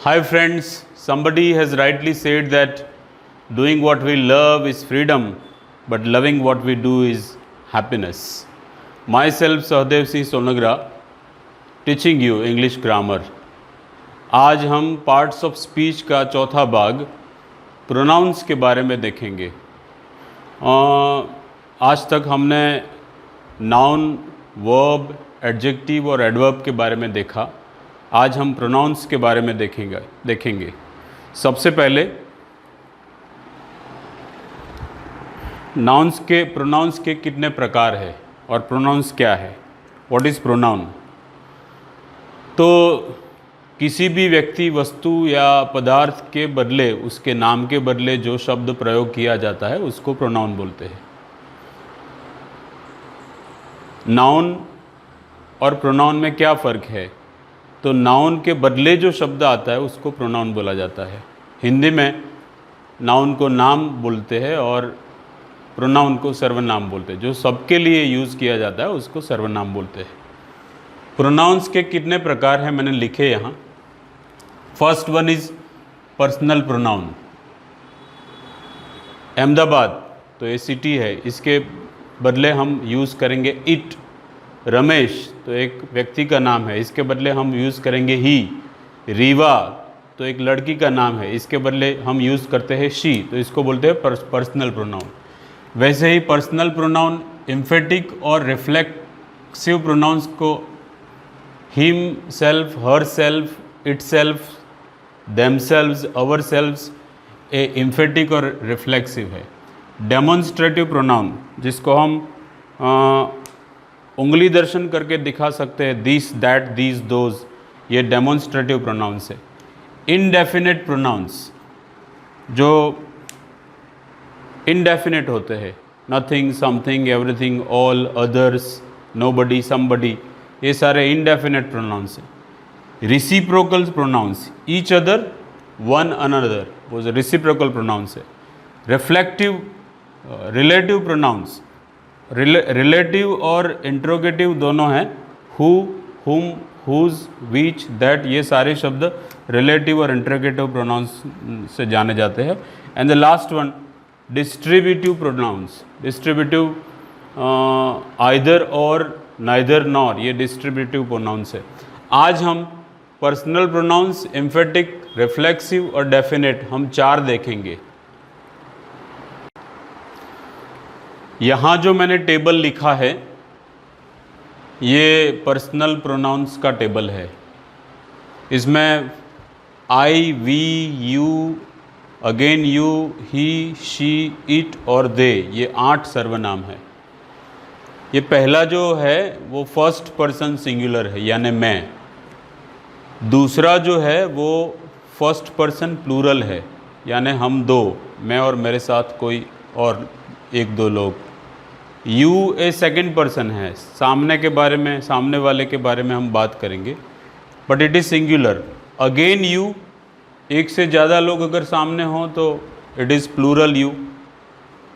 Hi friends, somebody has rightly said that doing what we love is freedom, but loving what we do is happiness. Myself, Sahdev Singh Sonagra, teaching you English grammar. आज हम parts of speech का चौथा भाग pronounce के बारे में देखेंगे। आज तक हमने नाउन, वर्ब, एडजेक्टिव और एडवर्ब के बारे में देखा। आज हम प्रोनाउंस के बारे में देखेंगे। सबसे पहले प्रोनाउंस के कितने प्रकार है और प्रोनाउंस क्या है। What is pronoun? तो किसी भी व्यक्ति, वस्तु या पदार्थ के बदले, उसके नाम के बदले जो शब्द प्रयोग किया जाता है उसको प्रोनाउन बोलते हैं। नाउन और प्रोनाउन में क्या फ़र्क है? तो नाउन के बदले जो शब्द आता है उसको प्रोनाउन बोला जाता है। हिंदी में नाउन को नाम बोलते हैं और प्रोनाउन को सर्वनाम बोलते हैं। जो सबके लिए यूज़ किया जाता है उसको सर्वनाम बोलते हैं। प्रोनाउंस के कितने प्रकार हैं मैंने लिखे यहाँ। First one is personal pronoun. Ahmedabad तो ये सिटी है, इसके बदले हम यूज़ करेंगे इट। रमेश तो एक व्यक्ति का नाम है, इसके बदले हम यूज़ करेंगे ही। रीवा तो एक लड़की का नाम है, इसके बदले हम यूज़ करते हैं शी, तो इसको बोलते हैं पर्सनल प्रोनाउन। वैसे ही पर्सनल प्रोनाउन एम्फेटिक और रिफ्लेक्सिव प्रोनाउंस को himself, herself, itself, themselves, ourselves a emphatic और रिफ्लेक्सिव है। डेमोन्स्ट्रेटिव प्रोनाउन जिसको हम उंगली दर्शन करके दिखा सकते हैं, दिस, दैट, दीज, दोज, ये डेमोन्स्ट्रेटिव प्रोनाउंस है। इनडेफिनेट प्रोनाउंस जो इनडेफिनेट होते हैं, nothing, something, everything, all, others, nobody, somebody, ये सारे इनडेफिनेट प्रोनाउंस हैं। Reciprocal pronouns, each other, one another, वो रिसिप्रोकल प्रोनाउंस है। रिफ्लेक्टिव, रिलेटिव प्रोनाउंस, रिलेटिव और इंट्रोगेटिव दोनों हैं। हु, हुम, हुज, विच, दैट, ये सारे शब्द रिलेटिव और इंट्रोगेटिव प्रोनाउंस से जाने जाते हैं। And the last one distributive pronounce. Distributive either और, नाइदर नॉर, ये डिस्ट्रीब्यूटिव प्रोनाउंस है। आज हम पर्सनल प्रोनाउंस, एम्फेटिक, रिफ्लेक्सिव और डेफिनेट, हम चार देखेंगे। यहाँ जो मैंने टेबल लिखा है ये पर्सनल प्रोनाउंस का टेबल है। इसमें I, we, you, again you, he, she, it और दे, ये 8 सर्वनाम है। ये पहला जो है वो फर्स्ट पर्सन सिंगुलर है, यानी मैं। दूसरा जो है वो फर्स्ट पर्सन प्लूरल है, यानी हम दो, मैं और मेरे साथ कोई और एक दो लोग। यू ए सेकेंड पर्सन है, सामने वाले के बारे में हम बात करेंगे, but it is singular. Again you, एक से ज़्यादा लोग अगर सामने हों तो it is plural you.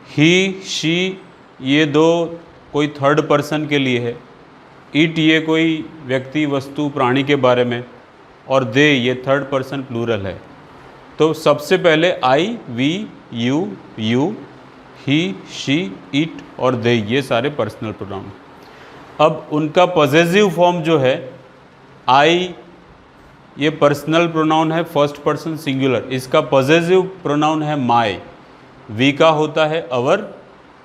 He, she, ये दो कोई थर्ड पर्सन के लिए है। इट, ये कोई व्यक्ति, वस्तु, प्राणी के बारे में। और दे, ये थर्ड पर्सन प्लूरल है। तो सबसे पहले I, we, you, he, she, it और दे, ये सारे पर्सनल प्रोनाउन। अब उनका पॉसेसिव फॉर्म जो है आई, ये पर्सनल प्रोनाउन है, फर्स्ट पर्सन सिंगुलर। इसका पॉसेसिव प्रोनाउन है माय। वी का होता है अवर,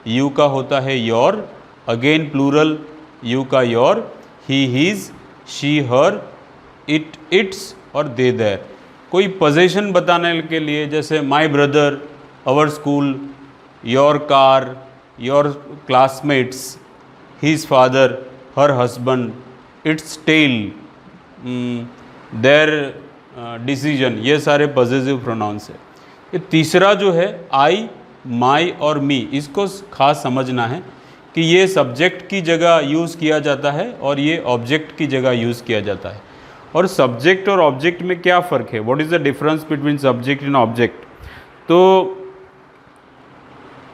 यू का होता है योर, अगेन प्लूरल, यू का your, he, his, she, her, it, its और दे, देयर। कोई पोजेशन बताने के लिए जैसे my brother, our school, your car, your classmates, his father, her husband, its tail, their decision, ये सारे पॉसेसिव प्रोनाउंस है। ये तीसरा जो है आई, माई और मी, इसको खास समझना है कि ये सब्जेक्ट की जगह यूज़ किया जाता है और ये ऑब्जेक्ट की जगह यूज़ किया जाता है। और सब्जेक्ट और ऑब्जेक्ट में क्या फ़र्क है? What is the difference between subject and object? तो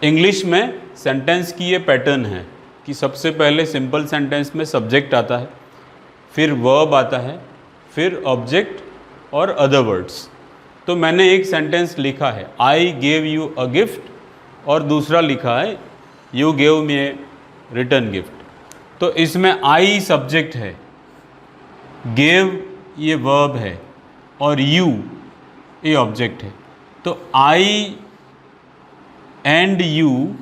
इंग्लिश में सेंटेंस की ये पैटर्न है कि सबसे पहले सिंपल सेंटेंस में सब्जेक्ट आता है, फिर वर्ब आता है, फिर ऑब्जेक्ट और अदर वर्ड्स। तो मैंने एक सेंटेंस लिखा है I gave you a gift और दूसरा लिखा है you gave me A return gift. तो इसमें आई सब्जेक्ट है, गेव ये वर्ब है और यू ये ऑब्जेक्ट है। तो आई एंड यू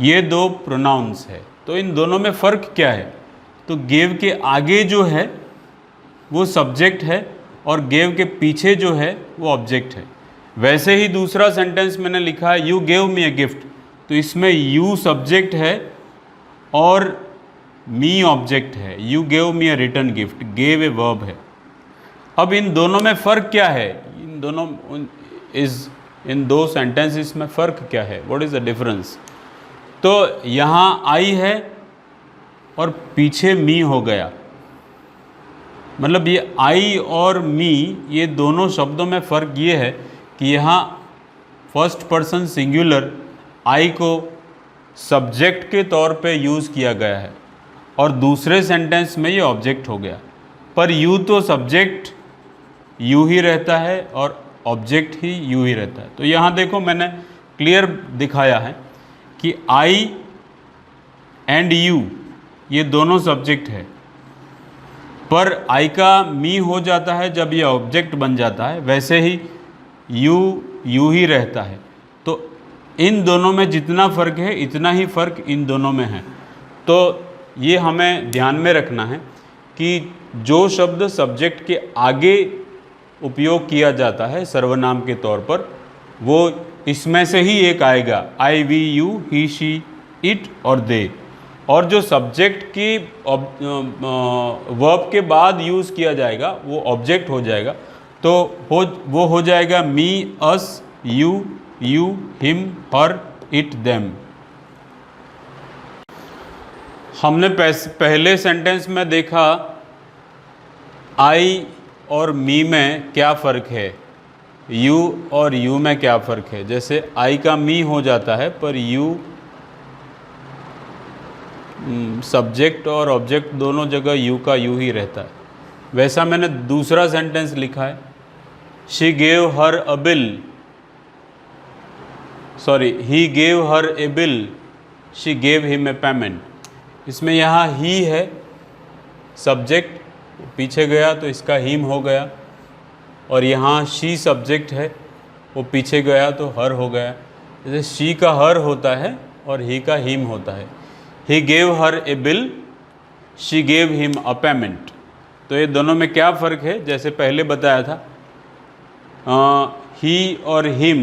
ये दो प्रोनाउंस है। तो इन दोनों में फ़र्क क्या है? तो गेव के आगे जो है वो सब्जेक्ट है और गेव के पीछे जो है वो ऑब्जेक्ट है। वैसे ही दूसरा सेंटेंस मैंने लिखा है you gave me a gift, तो इसमें यू सब्जेक्ट है और मी ऑब्जेक्ट है। You gave me a return gift, gave a verb है। अब इन दोनों में फ़र्क क्या है? इन दो सेंटेंसेस में फ़र्क क्या है? What is the difference? तो यहाँ आई है और पीछे मी हो गया, मतलब ये आई और मी ये दोनों शब्दों में फ़र्क ये है कि यहाँ फर्स्ट पर्सन सिंगुलर आई को सब्जेक्ट के तौर पे यूज़ किया गया है और दूसरे सेंटेंस में ये ऑब्जेक्ट हो गया। पर यू तो सब्जेक्ट यू ही रहता है और ऑब्जेक्ट ही यू ही रहता है। तो यहाँ देखो मैंने क्लियर दिखाया है कि आई एंड यू ये दोनों सब्जेक्ट है, पर आई का मी हो जाता है जब ये ऑब्जेक्ट बन जाता है, वैसे ही यू ही रहता है। तो इन दोनों में जितना फ़र्क है इतना ही फ़र्क इन दोनों में है। तो ये हमें ध्यान में रखना है कि जो शब्द सब्जेक्ट के आगे उपयोग किया जाता है सर्वनाम के तौर पर, वो इसमें से ही एक आएगा, I we you he she it और दे। और जो सब्जेक्ट की वर्ब के बाद यूज़ किया जाएगा वो ऑब्जेक्ट हो जाएगा। तो वो हो जाएगा me, us, you, him, her, it, them. हमने पहले सेंटेंस में देखा आई और मी में क्या फ़र्क है, यू और यू में क्या फ़र्क है। जैसे आई का मी हो जाता है पर यू सब्जेक्ट और ऑब्जेक्ट दोनों जगह यू का यू ही रहता है। वैसा मैंने दूसरा सेंटेंस लिखा है she gave her a bill, sorry he gave her A bill, she gave him a payment. इसमें यहाँ ही है सब्जेक्ट, पीछे गया तो इसका हिम हो गया, और यहाँ शी सब्जेक्ट है वो पीछे गया तो हर हो गया। जैसे शी का हर होता है और ही का हिम होता है। He gave her A bill, she gave him a payment. तो ये दोनों में क्या फ़र्क है? जैसे पहले बताया था ही और हिम,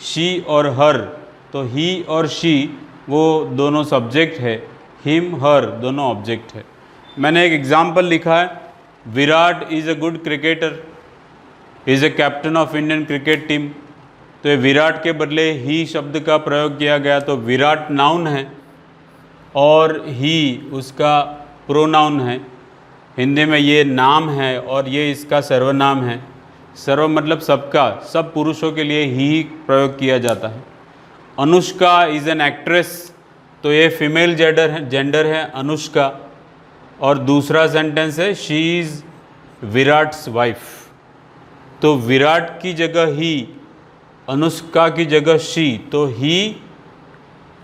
शी और हर, तो ही और शी वो दोनों सब्जेक्ट है, हिम हर दोनों ऑब्जेक्ट है। मैंने एक एग्जाम्पल लिखा है Virat is a good cricketer, is a captain of Indian cricket team. तो ये विराट के बदले ही शब्द का प्रयोग किया गया, तो विराट नाउन है और ही उसका प्रोनाउन है। हिंदी में ये नाम है और ये इसका सर्वनाम है। सर्व मतलब सबका, सब पुरुषों के लिए ही प्रयोग किया जाता है। अनुष्का इज़ एन एक्ट्रेस, तो ये फीमेल जेंडर है अनुष्का। और दूसरा सेंटेंस है शी इज़ विराट्स वाइफ, तो विराट की जगह ही, अनुष्का की जगह शी, तो he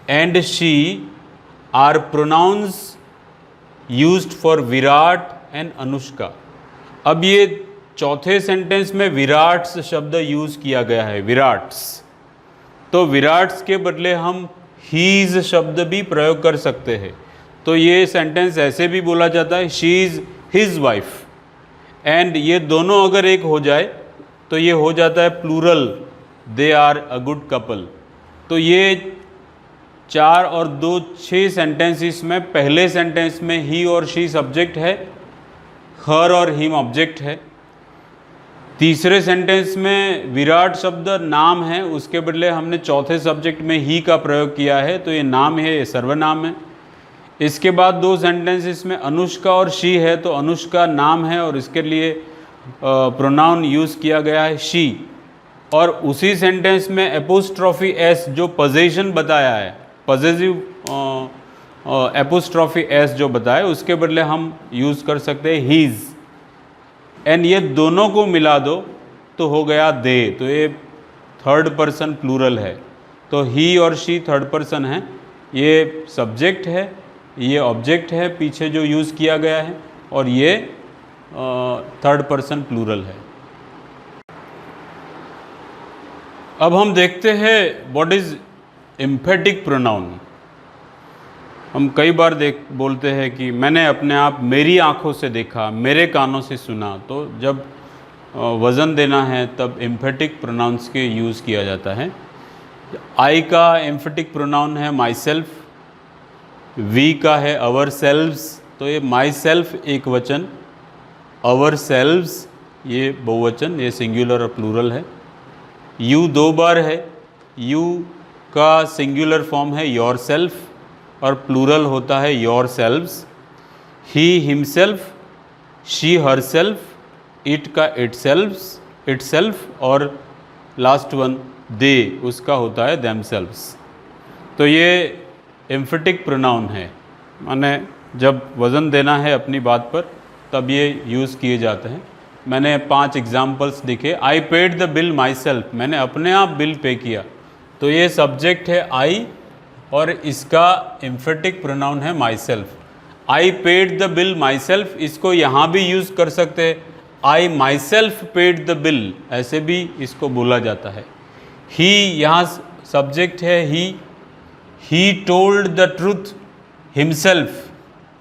and she are pronouns used for Virat and Anushka. अब ये चौथे सेंटेंस में विराट्स शब्द यूज़ किया गया है, विराट्स। तो विराट्स के बदले हम हीज़ शब्द भी प्रयोग कर सकते हैं। तो ये सेंटेंस ऐसे भी बोला जाता है she is his wife, and ये दोनों अगर एक हो जाए तो ये हो जाता है plural, they are a good couple. तो ये 4 और 2 6 सेंटेंसेस में पहले सेंटेंस में ही और शी सब्जेक्ट है, हर और हिम ऑब्जेक्ट है। तीसरे सेंटेंस में विराट शब्द नाम है, उसके बदले हमने चौथे सब्जेक्ट में ही का प्रयोग किया है, तो ये नाम है, ये सर्वनाम है। इसके बाद 2 सेंटेंसेस में अनुष्का और शी है, तो अनुष्का नाम है और इसके लिए प्रोनाउन यूज़ किया गया है शी। और उसी सेंटेंस में एपोस्ट्रॉफी एस जो पोजेशन बताया है, पॉजेसिव एपोस्ट्रॉफी एस जो बताया, उसके बदले हम यूज़ कर सकते हैं हीज़। एंड ये दोनों को मिला दो तो हो गया दे, तो ये थर्ड पर्सन प्लूरल है। तो ही और शी थर्ड पर्सन है, ये सब्जेक्ट है, ये ऑब्जेक्ट है पीछे जो यूज़ किया गया है, और ये थर्ड पर्सन प्लूरल है। अब हम देखते हैं व्हाट इज़ एम्फेटिक प्रोनाउन। हम कई बार बोलते हैं कि मैंने अपने आप मेरी आँखों से देखा, मेरे कानों से सुना। तो जब वज़न देना है तब एम्फेटिक प्रोनाउंस के यूज़ किया जाता है। आई का एम्फेटिक प्रोनाउन है माई सेल्फ, वी का है अवर सेल्व्स, तो ये माई सेल्फ एक वचन, अवर सेल्व्स ये बहुवचन, ये सिंगुलर और प्लूरल है। यू दो बार है, यू का सिंगुलर फॉर्म है योर सेल्फ और प्लूरल होता है your selves. He himself, she her self, it का इट सेल्फ और लास्ट वन दे, उसका होता है देमसेल्व्स। तो ये एम्फेटिक प्रोनाउन है, माने जब वज़न देना है अपनी बात पर तब ये यूज़ किए जाते हैं। मैंने 5 एग्जाम्पल्स दिखे। आई paid the bill my self, मैंने अपने आप बिल पे किया, तो ये सब्जेक्ट है आई और इसका एम्फेटिक प्रोनाउन है myself. I paid the bill myself, इसको यहाँ भी यूज़ कर सकते हैं, I myself paid the bill, ऐसे भी इसको बोला जाता है। ही यहाँ सब्जेक्ट है he told the truth himself,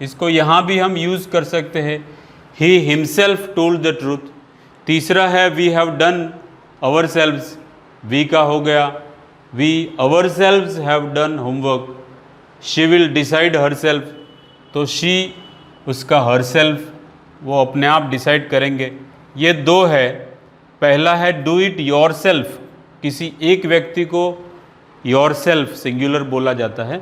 इसको यहाँ भी हम यूज़ कर सकते हैं, he himself told the truth. तीसरा है we have done ourselves, we का हो गया we ourselves have done homework. She will decide herself, तो शी उसका हर सेल्फ वो अपने आप डिसाइड करेंगे। ये 2 है। पहला है डू इट योर सेल्फ, किसी एक व्यक्ति को योर सेल्फ सिंगुलर बोला जाता है,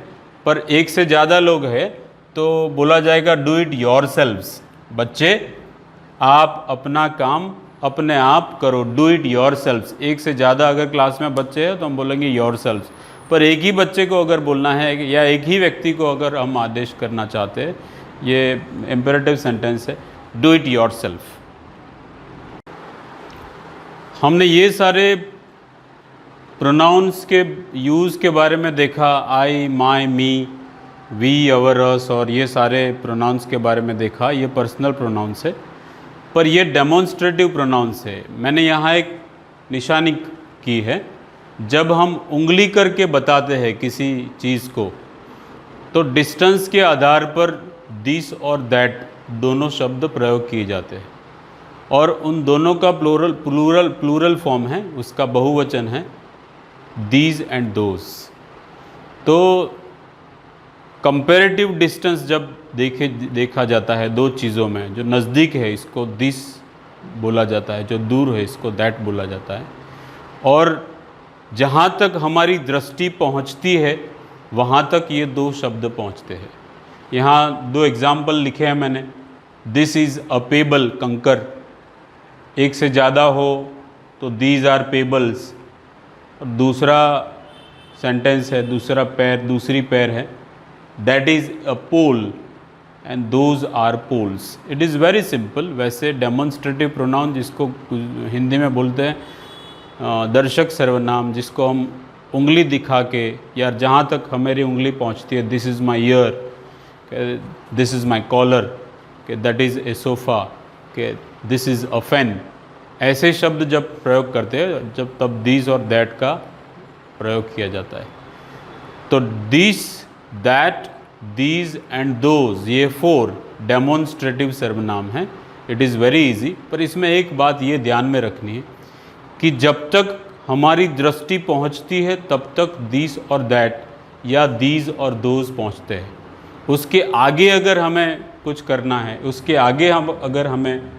पर एक से ज़्यादा लोग हैं तो बोला जाएगा डू इट योर सेल्व्स। बच्चे आप अपना काम अपने आप करो, डू इट योर सेल्व्स। एक से ज़्यादा अगर क्लास में बच्चे हैं तो हम बोलेंगे योर सेल्व्स, पर एक ही बच्चे को अगर बोलना है या एक ही व्यक्ति को अगर हम आदेश करना चाहते हैं, ये इम्पेरेटिव सेंटेंस है, डू इट योर सेल्फ। हमने ये सारे प्रोनाउंस के यूज़ के बारे में देखा, आई माई मी वी अवर अस, और ये सारे प्रोनाउंस के बारे में देखा। ये पर्सनल प्रोनाउंस है, पर ये डेमोन्स्ट्रेटिव प्रोनाउंस है। मैंने यहाँ एक निशानी की है, जब हम उंगली करके बताते हैं किसी चीज़ को तो डिस्टेंस के आधार पर दिस और दैट दोनों शब्द प्रयोग किए जाते हैं, और उन दोनों का प्लूरल फॉर्म है, उसका बहुवचन है दीज एंड दोज। तो कंपैरेटिव डिस्टेंस जब देखा जाता है 2 चीज़ों में, जो नज़दीक है इसको दिस बोला जाता है, जो दूर है इसको दैट बोला जाता है, और जहाँ तक हमारी दृष्टि पहुँचती है वहाँ तक ये 2 शब्द पहुँचते हैं। यहाँ 2 एग्जाम्पल लिखे हैं मैंने। दिस इज़ अ पेबल, कंकर, एक से ज़्यादा हो तो दीज आर पेबल्स। और दूसरा सेंटेंस है, दूसरा पैर, दूसरी पैर है, that is a pole and those are poles. It is very simple. वैसे डेमोन्स्ट्रेटिव प्रोनाउन जिसको हिंदी में बोलते हैं दर्शक सर्वनाम, जिसको हम उंगली दिखा के, या जहाँ तक हमारी उंगली पहुँचती है, this is my ear, this is my collar, कि दैट इज़ ए सोफ़ा, कि दिस इज़ अ फैन, ऐसे शब्द जब प्रयोग करते हैं जब तब दिस और दैट का प्रयोग किया जाता है। तो this, that, these and those, ये 4 डेमोन्स्ट्रेटिव सर्वनाम हैं। इट इज़ वेरी इजी, पर इसमें एक बात ये ध्यान में रखनी है कि जब तक हमारी दृष्टि पहुंचती है तब तक दिस और दैट या दीज और दोज पहुंचते हैं। उसके आगे अगर हमें कुछ करना है, उसके आगे अगर हमें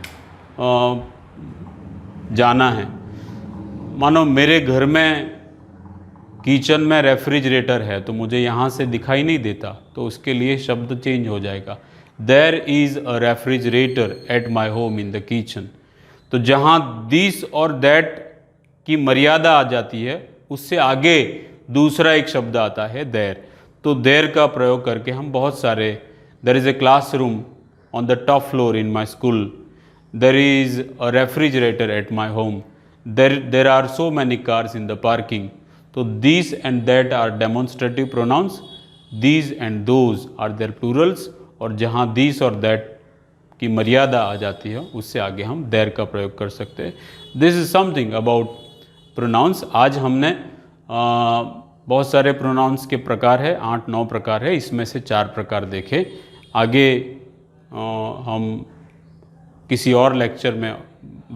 जाना है, मानो मेरे घर में किचन में रेफ्रिजरेटर है तो मुझे यहाँ से दिखाई नहीं देता, तो उसके लिए शब्द चेंज हो जाएगा, there is a refrigerator at my home in the kitchen. तो जहाँ दिस और दैट की मर्यादा आ जाती है उससे आगे दूसरा एक शब्द आता है देयर। तो देयर का प्रयोग करके हम बहुत सारे, there is a classroom on the top floor in my school, there is a refrigerator at my home, there are so many cars in the parking. तो these and that are demonstrative pronouns, these and those are their plurals, और जहाँ these और that की मर्यादा आ जाती है उससे आगे हम देयर का प्रयोग कर सकते हैं। This is something about pronouns. आज हमने बहुत सारे प्रोनाउंस के प्रकार है, 8-9 प्रकार है, इसमें से 4 प्रकार देखे। आगे हम किसी और लेक्चर में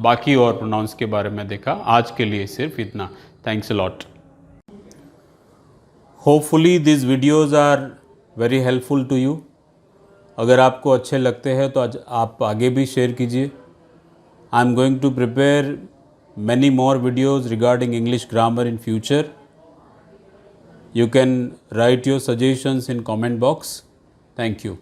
बाकी और प्रोनाउंस के बारे में देखा। आज के लिए सिर्फ इतना। Thanks a lot. Hopefully this videos are very helpful to you. अगर आपको अच्छे लगते हैं तो आप आगे भी शेयर कीजिए। I am going to prepare many more videos regarding English grammar in future. You can write your suggestions in comment box. Thank you.